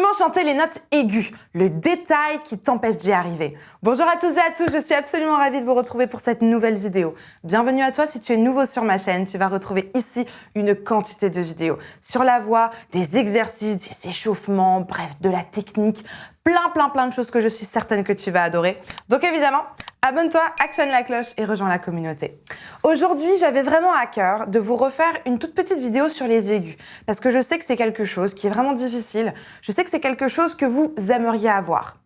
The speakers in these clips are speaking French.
Comment chanter les notes aiguës? Le détail qui t'empêche d'y arriver. Bonjour à tous et à tous, je suis absolument ravie de vous retrouver pour cette nouvelle vidéo. Bienvenue à toi si tu es nouveau sur ma chaîne. Tu vas retrouver ici une quantité de vidéos sur la voix, des exercices, des échauffements, bref, de la technique, plein de choses que je suis certaine que tu vas adorer. Donc évidemment, abonne-toi, actionne la cloche et rejoins la communauté. Aujourd'hui, j'avais vraiment à cœur de vous refaire une toute petite vidéo sur les aigus parce que je sais que c'est quelque chose qui est vraiment difficile. Je sais que c'est quelque chose que vous aimeriez avoir.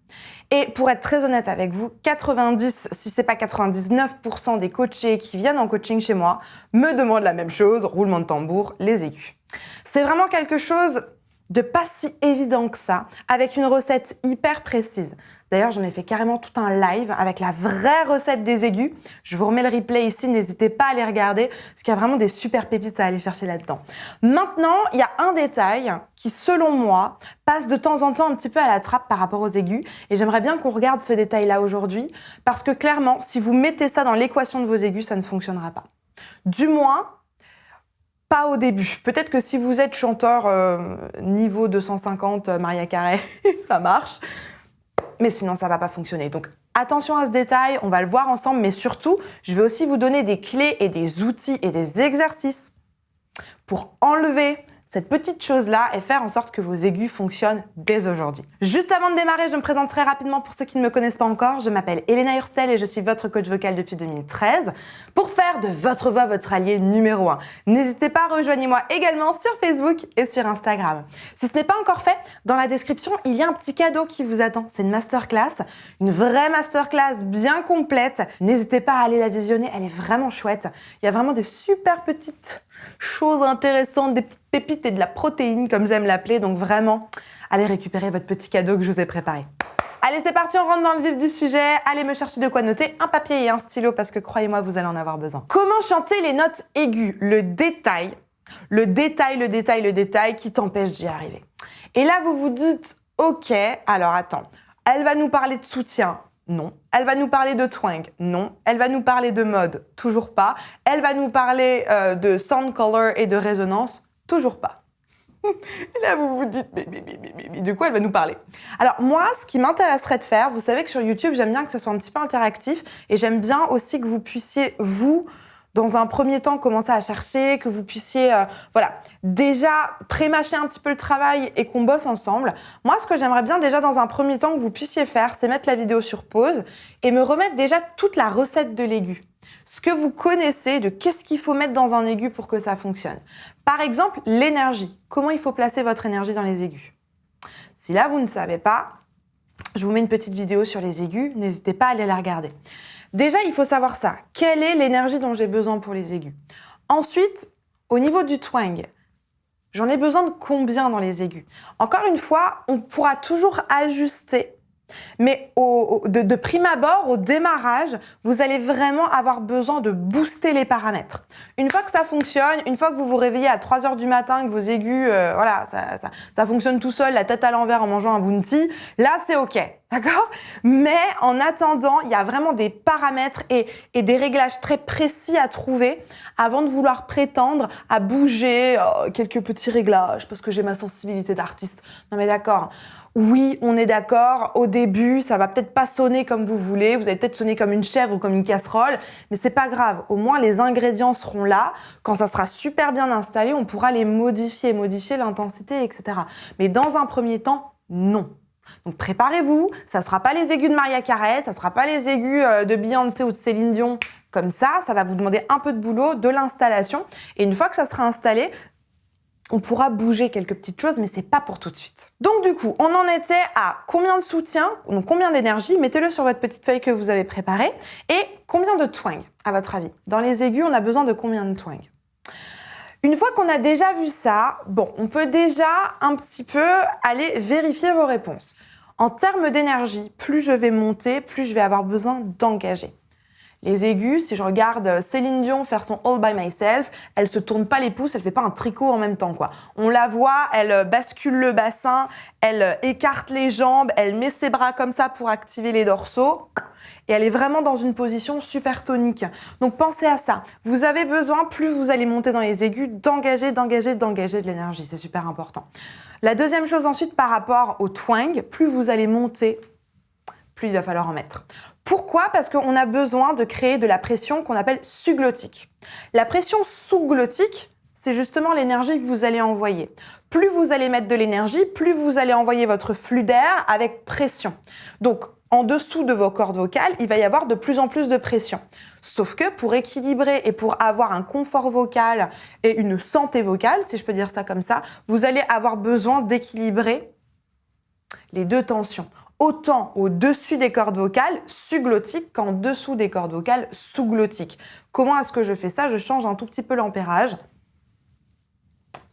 Et pour être très honnête avec vous, 90, si c'est pas 99% des coachés qui viennent en coaching chez moi me demandent la même chose, roulement de tambour, les aigus. C'est vraiment quelque chose de pas si évident que ça, avec une recette hyper précise. D'ailleurs, j'en ai fait carrément tout un live avec la vraie recette des aigus. Je vous remets le replay ici, n'hésitez pas à les regarder, parce qu'il y a vraiment des super pépites à aller chercher là-dedans. Maintenant, il y a un détail qui, selon moi, passe de temps en temps un petit peu à la trappe par rapport aux aigus, et j'aimerais bien qu'on regarde ce détail-là aujourd'hui, parce que clairement, si vous mettez ça dans l'équation de vos aigus, ça ne fonctionnera pas. Du moins, pas au début. Peut-être que si vous êtes chanteur niveau 250 Mariah Carey, ça marche. Mais sinon, ça va pas fonctionner. Donc, attention à ce détail, on va le voir ensemble. Mais surtout, je vais aussi vous donner des clés et des outils et des exercices pour enlever cette petite chose-là et faire en sorte que vos aigus fonctionnent dès aujourd'hui. Juste avant de démarrer, je me présente très rapidement pour ceux qui ne me connaissent pas encore. Je m'appelle Elena Hurstel et je suis votre coach vocal depuis 2013 pour faire de votre voix votre allié numéro 1. N'hésitez pas, rejoignez-moi également sur Facebook et sur Instagram. Si ce n'est pas encore fait, dans la description, il y a un petit cadeau qui vous attend. C'est une masterclass, une vraie masterclass bien complète. N'hésitez pas à aller la visionner, elle est vraiment chouette. Il y a vraiment des super petites choses intéressantes, des petites pépites et de la protéine, comme j'aime l'appeler. Donc vraiment, allez récupérer votre petit cadeau que je vous ai préparé. Allez, c'est parti, on rentre dans le vif du sujet. Allez me chercher de quoi noter, un papier et un stylo, parce que croyez-moi, vous allez en avoir besoin. Comment chanter les notes aiguës? Le détail qui t'empêche d'y arriver. Et là, vous vous dites, ok, alors attends, elle va nous parler de soutien. Non. Elle va nous parler de twang. Non. Elle va nous parler de mode. Toujours pas. Elle va nous parler de sound color et de résonance. Toujours pas. Et là, vous vous dites, mais de quoi elle va nous parler? Alors moi, ce qui m'intéresserait de faire, vous savez que sur YouTube, j'aime bien que ça soit un petit peu interactif et j'aime bien aussi que vous puissiez, vous, dans un premier temps, commencer à chercher, que vous puissiez, déjà pré-mâcher un petit peu le travail et qu'on bosse ensemble. Moi, ce que j'aimerais bien déjà dans un premier temps que vous puissiez faire, c'est mettre la vidéo sur pause et me remettre déjà toute la recette de l'aigu. Ce que vous connaissez de qu'est-ce qu'il faut mettre dans un aigu pour que ça fonctionne. Par exemple, l'énergie. Comment il faut placer votre énergie dans les aigus? Si là, vous ne savez pas, je vous mets une petite vidéo sur les aigus, n'hésitez pas à aller la regarder. Déjà, il faut savoir ça. Quelle est l'énergie dont j'ai besoin pour les aigus? Ensuite, au niveau du twang, j'en ai besoin de combien dans les aigus? Encore une fois, on pourra toujours ajuster. Mais de prime abord, au démarrage, vous allez vraiment avoir besoin de booster les paramètres. Une fois que ça fonctionne, une fois que vous vous réveillez à 3h du matin, que vos aigus, ça fonctionne tout seul, la tête à l'envers en mangeant un bounty, là c'est ok, d'accord? Mais en attendant, il y a vraiment des paramètres et des réglages très précis à trouver avant de vouloir prétendre à bouger quelques petits réglages parce que j'ai ma sensibilité d'artiste. Non mais d'accord. Oui, on est d'accord, au début, ça va peut-être pas sonner comme vous voulez, vous allez peut-être sonner comme une chèvre ou comme une casserole, mais c'est pas grave, au moins les ingrédients seront là, quand ça sera super bien installé, on pourra les modifier l'intensité, etc. Mais dans un premier temps, non. Donc préparez-vous, ça sera pas les aigus de Mariah Carey, ça sera pas les aigus de Beyoncé ou de Céline Dion, comme ça va vous demander un peu de boulot, de l'installation, et une fois que ça sera installé, on pourra bouger quelques petites choses, mais c'est pas pour tout de suite. Donc du coup, on en était à combien de soutien, donc combien d'énergie, mettez-le sur votre petite feuille que vous avez préparée, et combien de twang, à votre avis? Dans les aigus, on a besoin de combien de twang? Une fois qu'on a déjà vu ça, bon, on peut déjà un petit peu aller vérifier vos réponses. En termes d'énergie, plus je vais monter, plus je vais avoir besoin d'engager. Les aigus, si je regarde Céline Dion faire son All by Myself, elle se tourne pas les pouces, elle fait pas un tricot en même temps, quoi. On la voit, elle bascule le bassin, elle écarte les jambes, elle met ses bras comme ça pour activer les dorsaux. Et elle est vraiment dans une position super tonique. Donc pensez à ça. Vous avez besoin, plus vous allez monter dans les aigus, d'engager de l'énergie. C'est super important. La deuxième chose ensuite, par rapport au twang, plus vous allez monter, plus il va falloir en mettre. Pourquoi ? Parce qu'on a besoin de créer de la pression qu'on appelle sous-glottique. La pression sous-glottique, c'est justement l'énergie que vous allez envoyer. Plus vous allez mettre de l'énergie, plus vous allez envoyer votre flux d'air avec pression. Donc, en dessous de vos cordes vocales, il va y avoir de plus en plus de pression. Sauf que pour équilibrer et pour avoir un confort vocal et une santé vocale, si je peux dire ça comme ça, vous allez avoir besoin d'équilibrer les deux tensions. Autant au-dessus des cordes vocales sugglottiques qu'en dessous des cordes vocales sous-glottiques. Comment est-ce que je fais ça ? Je change un tout petit peu l'ampérage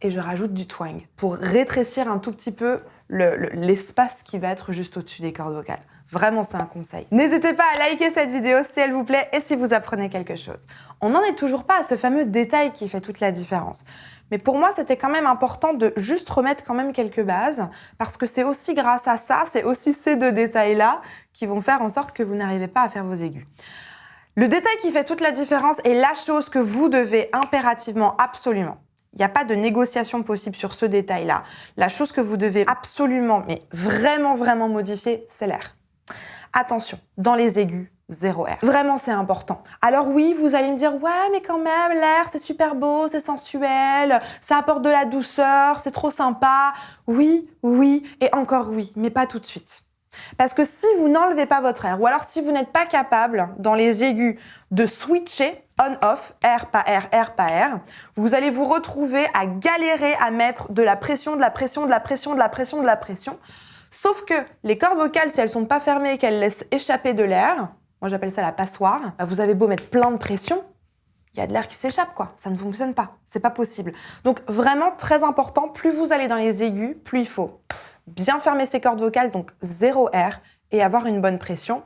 et je rajoute du twang pour rétrécir un tout petit peu l'espace qui va être juste au-dessus des cordes vocales. Vraiment, c'est un conseil. N'hésitez pas à liker cette vidéo si elle vous plaît et si vous apprenez quelque chose. On n'en est toujours pas à ce fameux détail qui fait toute la différence. Mais pour moi, c'était quand même important de juste remettre quand même quelques bases parce que c'est aussi grâce à ça, c'est aussi ces deux détails-là qui vont faire en sorte que vous n'arrivez pas à faire vos aigus. Le détail qui fait toute la différence est la chose que vous devez impérativement, absolument. Il n'y a pas de négociation possible sur ce détail-là. La chose que vous devez absolument, mais vraiment, vraiment modifier, c'est l'air. Attention, dans les aigus, 0 air. Vraiment, c'est important. Alors oui, vous allez me dire, ouais, mais quand même, l'air, c'est super beau, c'est sensuel, ça apporte de la douceur, c'est trop sympa. Oui, oui, et encore oui, mais pas tout de suite. Parce que si vous n'enlevez pas votre air, ou alors si vous n'êtes pas capable, dans les aigus, de switcher on-off, air, pas air, air, pas air, vous allez vous retrouver à galérer à mettre de la pression, de la pression, de la pression, de la pression, de la pression. Sauf que les cordes vocales, si elles sont pas fermées et qu'elles laissent échapper de l'air, moi j'appelle ça la passoire, vous avez beau mettre plein de pression, il y a de l'air qui s'échappe, quoi. Ça ne fonctionne pas. C'est pas possible. Donc vraiment très important, plus vous allez dans les aigus, plus il faut bien fermer ses cordes vocales, donc 0 air, et avoir une bonne pression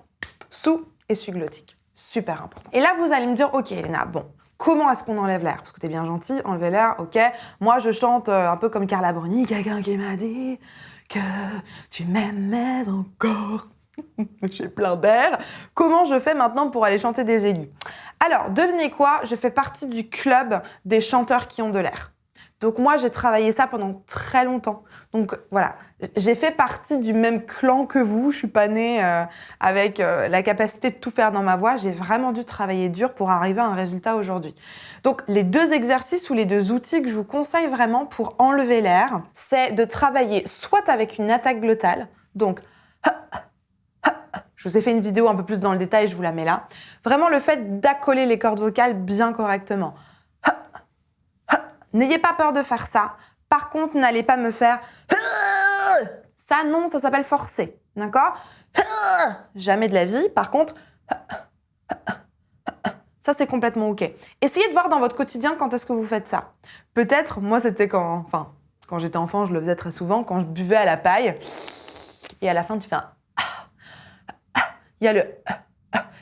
sous et sugglottique. Super important. Et là, vous allez me dire, ok Elena, bon, comment est-ce qu'on enlève l'air ? Parce que t'es bien gentil, enlever l'air, ok. Moi, je chante un peu comme Carla Bruni, quelqu'un qui m'a dit que tu m'aimais encore. J'ai plein d'air. Comment je fais maintenant pour aller chanter des aigus ? Alors, devinez quoi ? Je fais partie du club des chanteurs qui ont de l'air. Donc moi, j'ai travaillé ça pendant très longtemps. Donc voilà, j'ai fait partie du même clan que vous. Je suis pas née avec la capacité de tout faire dans ma voix. J'ai vraiment dû travailler dur pour arriver à un résultat aujourd'hui. Donc les deux exercices ou les deux outils que je vous conseille vraiment pour enlever l'air, c'est de travailler soit avec une attaque glottale, donc je vous ai fait une vidéo un peu plus dans le détail, je vous la mets là. Vraiment le fait d'accoler les cordes vocales bien correctement. N'ayez pas peur de faire ça. Par contre, n'allez pas me faire ça, non, ça s'appelle forcer. D'accord ? Jamais de la vie. Par contre, ça, c'est complètement OK. Essayez de voir dans votre quotidien quand est-ce que vous faites ça. Peut-être, moi, c'était quand j'étais enfant, je le faisais très souvent, quand je buvais à la paille. Et à la fin, tu fais un il y a le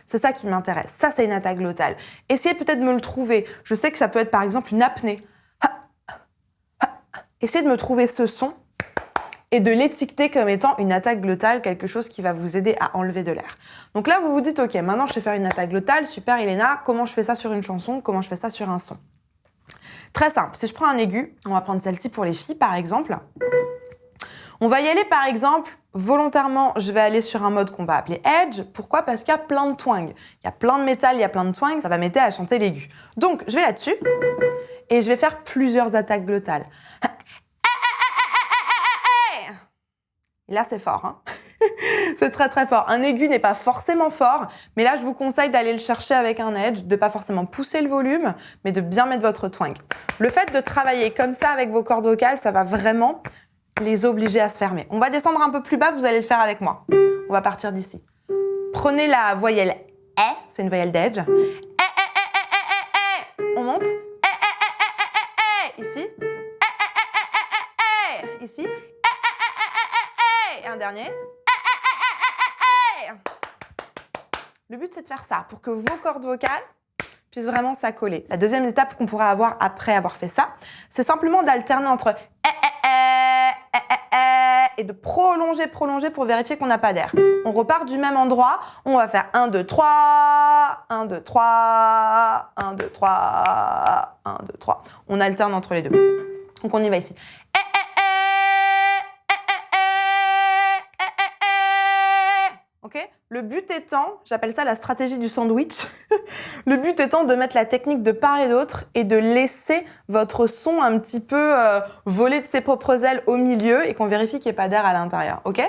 c'est ça qui m'intéresse. Ça, c'est une attaque glottale. Essayez peut-être de me le trouver. Je sais que ça peut être, par exemple, une apnée. Essayez de me trouver ce son et de l'étiqueter comme étant une attaque glottale, quelque chose qui va vous aider à enlever de l'air. Donc là, vous vous dites, ok, maintenant je sais faire une attaque glottale, super Elena, comment je fais ça sur une chanson, comment je fais ça sur un son ? Très simple, si je prends un aigu, on va prendre celle-ci pour les filles par exemple. On va y aller par exemple, volontairement, je vais aller sur un mode qu'on va appeler Edge. Pourquoi ? Parce qu'il y a plein de twang. Il y a plein de métal, il y a plein de twang, ça va m'aider à chanter l'aigu. Donc, je vais là-dessus et je vais faire plusieurs attaques glottales. Et là, c'est fort, hein. C'est très très fort. Un aigu n'est pas forcément fort, mais là, je vous conseille d'aller le chercher avec un edge, de pas forcément pousser le volume, mais de bien mettre votre twang. Le fait de travailler comme ça avec vos cordes vocales, ça va vraiment les obliger à se fermer. On va descendre un peu plus bas, vous allez le faire avec moi. On va partir d'ici. Prenez la voyelle E, c'est une voyelle d'edge. On monte. Ici. Ici. Et un dernier. Le but, c'est de faire ça pour que vos cordes vocales puissent vraiment s'accoler. La deuxième étape qu'on pourra avoir après avoir fait ça, c'est simplement d'alterner entre et et de prolonger pour vérifier qu'on n'a pas d'air. On repart du même endroit. On va faire 1, 2, 3, 1, 2, 3, 1, 2, 3, 1, 2, 3. On alterne entre les deux. Donc, on y va ici. Ok ? Le but étant, j'appelle ça la stratégie du sandwich, le but étant de mettre la technique de part et d'autre et de laisser votre son un petit peu voler de ses propres ailes au milieu et qu'on vérifie qu'il n'y ait pas d'air à l'intérieur, ok ?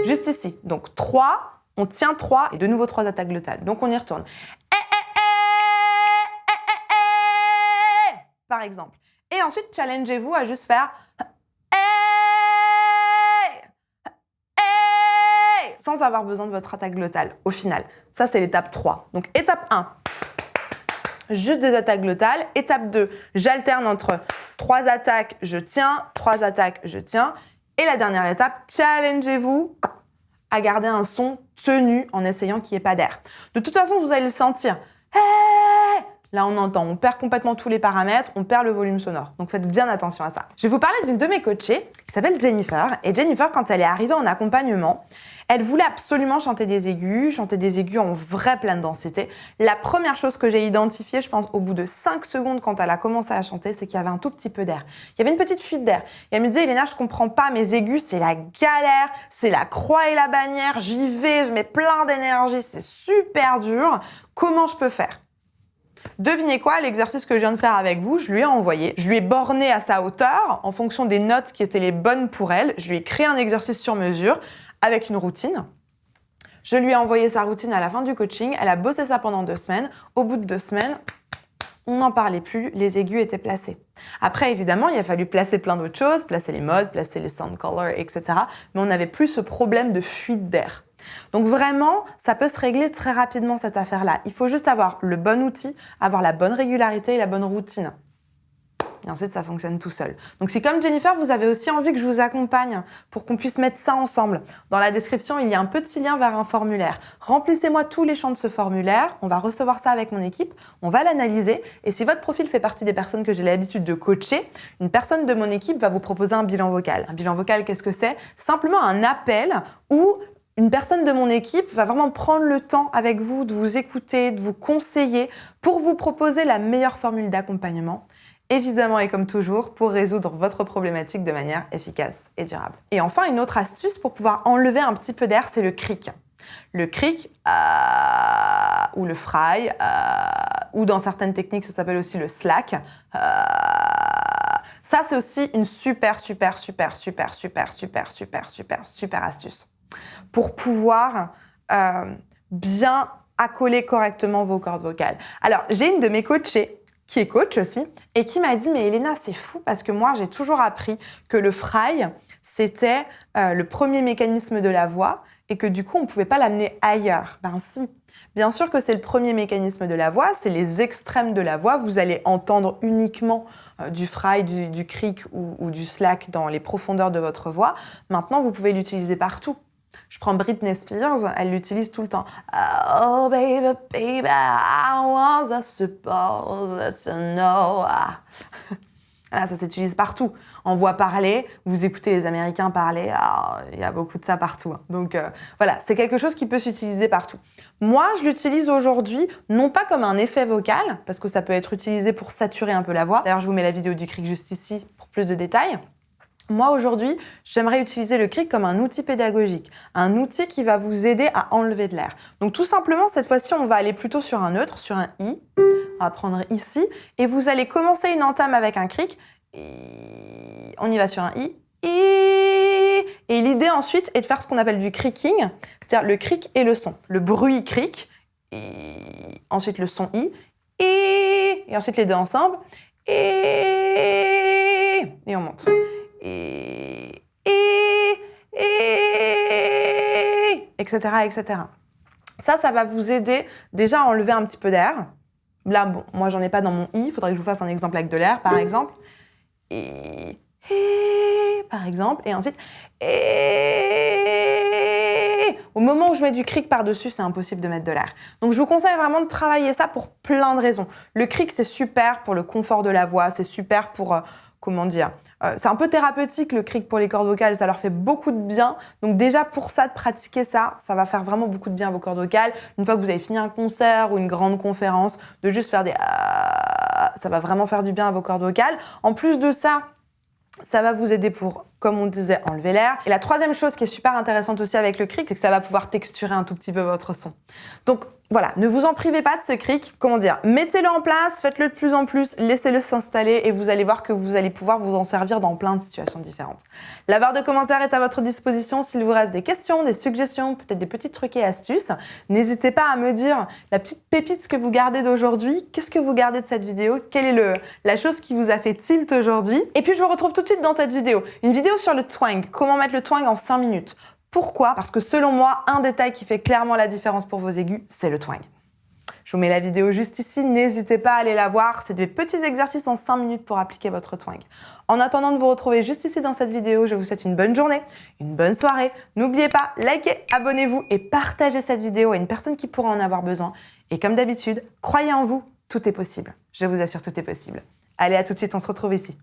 Juste ici. Donc 3, on tient 3 et de nouveau 3 attaques glottales. Donc on y retourne. Par exemple. Et ensuite, challengez-vous à juste faire sans avoir besoin de votre attaque glottale, au final. Ça, c'est l'étape 3. Donc, étape 1, juste des attaques glottales. Étape 2, j'alterne entre 3 attaques, je tiens, 3 attaques, je tiens. Et la dernière étape, challengez-vous à garder un son tenu en essayant qu'il n'y ait pas d'air. De toute façon, vous allez le sentir. Là, on entend, on perd complètement tous les paramètres, on perd le volume sonore. Donc, faites bien attention à ça. Je vais vous parler d'une de mes coachées qui s'appelle Jennifer. Et Jennifer, quand elle est arrivée en accompagnement, elle voulait absolument chanter des aigus en vraie pleine densité. La première chose que j'ai identifiée, je pense, au bout de 5 secondes quand elle a commencé à chanter, c'est qu'il y avait un tout petit peu d'air. Il y avait une petite fuite d'air. Et elle me disait, Elena, je comprends pas, mes aigus, c'est la galère, c'est la croix et la bannière, j'y vais, je mets plein d'énergie, c'est super dur. Comment je peux faire ? Devinez quoi, l'exercice que je viens de faire avec vous, je lui ai envoyé. Je lui ai borné à sa hauteur en fonction des notes qui étaient les bonnes pour elle. Je lui ai créé un exercice sur mesure avec une routine. Je lui ai envoyé sa routine à la fin du coaching. Elle a bossé ça pendant 2 semaines. Au bout de 2 semaines, on n'en parlait plus. Les aigus étaient placés. Après, évidemment, il a fallu placer plein d'autres choses, placer les modes, placer les sound colors, etc. Mais on n'avait plus ce problème de fuite d'air. Donc vraiment, ça peut se régler très rapidement cette affaire-là. Il faut juste avoir le bon outil, avoir la bonne régularité et la bonne routine. Et ensuite, ça fonctionne tout seul. Donc si comme Jennifer, vous avez aussi envie que je vous accompagne pour qu'on puisse mettre ça ensemble, dans la description, il y a un petit lien vers un formulaire. Remplissez-moi tous les champs de ce formulaire. On va recevoir ça avec mon équipe. On va l'analyser. Et si votre profil fait partie des personnes que j'ai l'habitude de coacher, une personne de mon équipe va vous proposer un bilan vocal. Un bilan vocal, qu'est-ce que c'est ? Simplement un appel où une personne de mon équipe va vraiment prendre le temps avec vous de vous écouter, de vous conseiller pour vous proposer la meilleure formule d'accompagnement. Évidemment et comme toujours, pour résoudre votre problématique de manière efficace et durable. Et enfin, une autre astuce pour pouvoir enlever un petit peu d'air, c'est le cric. Le cric, ou le fry, ou dans certaines techniques, ça s'appelle aussi le slack. Ça, c'est aussi une super astuce pour pouvoir bien accoler correctement vos cordes vocales. Alors, j'ai une de mes coachées qui est coach aussi, et qui m'a dit « Mais Elena, c'est fou parce que moi, j'ai toujours appris que le fry, c'était le premier mécanisme de la voix et que du coup, on ne pouvait pas l'amener ailleurs. » Ben si, bien sûr que c'est le premier mécanisme de la voix, c'est les extrêmes de la voix. Vous allez entendre uniquement du fry, du cric ou du slack dans les profondeurs de votre voix. Maintenant, vous pouvez l'utiliser partout. Je prends Britney Spears, elle l'utilise tout le temps. Oh baby, baby, I was supposed to know. Ah, ça s'utilise partout. En voix parlée, vous écoutez les Américains parler, il y a beaucoup de ça partout. Donc voilà, c'est quelque chose qui peut s'utiliser partout. Moi, je l'utilise aujourd'hui, non pas comme un effet vocal, parce que ça peut être utilisé pour saturer un peu la voix. D'ailleurs, je vous mets la vidéo du cric juste ici pour plus de détails. Moi, aujourd'hui, j'aimerais utiliser le cric comme un outil pédagogique, un outil qui va vous aider à enlever de l'air. Donc, tout simplement, cette fois-ci, on va aller plutôt sur un neutre, sur un i. On va prendre ici. Et vous allez commencer une entame avec un cric. On y va sur un i. Et l'idée, ensuite, est de faire ce qu'on appelle du cricking, c'est-à-dire le cric et le son. Le bruit cric, et ensuite le son i, et ensuite les deux ensemble, et on monte. Etc. Ça va vous aider déjà à enlever un petit peu d'air. Là, bon, moi, j'en ai pas dans mon i. Il faudrait que je vous fasse un exemple avec de l'air, par exemple. Et par exemple. Et ensuite. Au moment où je mets du cric par-dessus, c'est impossible de mettre de l'air. Donc, je vous conseille vraiment de travailler ça pour plein de raisons. Le cric, c'est super pour le confort de la voix. C'est super pour comment dire, c'est un peu thérapeutique le cric pour les cordes vocales, ça leur fait beaucoup de bien. Donc déjà pour ça, de pratiquer ça, ça va faire vraiment beaucoup de bien à vos cordes vocales. Une fois que vous avez fini un concert ou une grande conférence, de juste faire des ça va vraiment faire du bien à vos cordes vocales. En plus de ça, ça va vous aider pour, comme on disait, enlever l'air. Et la troisième chose qui est super intéressante aussi avec le cric, c'est que ça va pouvoir texturer un tout petit peu votre son. Donc voilà, ne vous en privez pas de ce cric. Comment dire, mettez-le en place, faites-le de plus en plus, laissez-le s'installer et vous allez voir que vous allez pouvoir vous en servir dans plein de situations différentes. La barre de commentaires est à votre disposition. S'il vous reste des questions, des suggestions, peut-être des petits trucs et astuces, n'hésitez pas à me dire la petite pépite que vous gardez d'aujourd'hui. Qu'est-ce que vous gardez de cette vidéo? Quelle est la chose qui vous a fait tilt aujourd'hui? Et puis je vous retrouve tout de suite dans cette vidéo. Une vidéo sur le twang, comment mettre le twang en 5 minutes. Pourquoi? Parce que selon moi, un détail qui fait clairement la différence pour vos aigus, c'est le twang. Je vous mets la vidéo juste ici, n'hésitez pas à aller la voir. C'est des petits exercices en 5 minutes pour appliquer votre twang. En attendant de vous retrouver juste ici dans cette vidéo, je vous souhaite une bonne journée, une bonne soirée. N'oubliez pas, likez, abonnez-vous et partagez cette vidéo à une personne qui pourra en avoir besoin. Et comme d'habitude, croyez en vous, tout est possible. Je vous assure, tout est possible. Allez, à tout de suite, on se retrouve ici.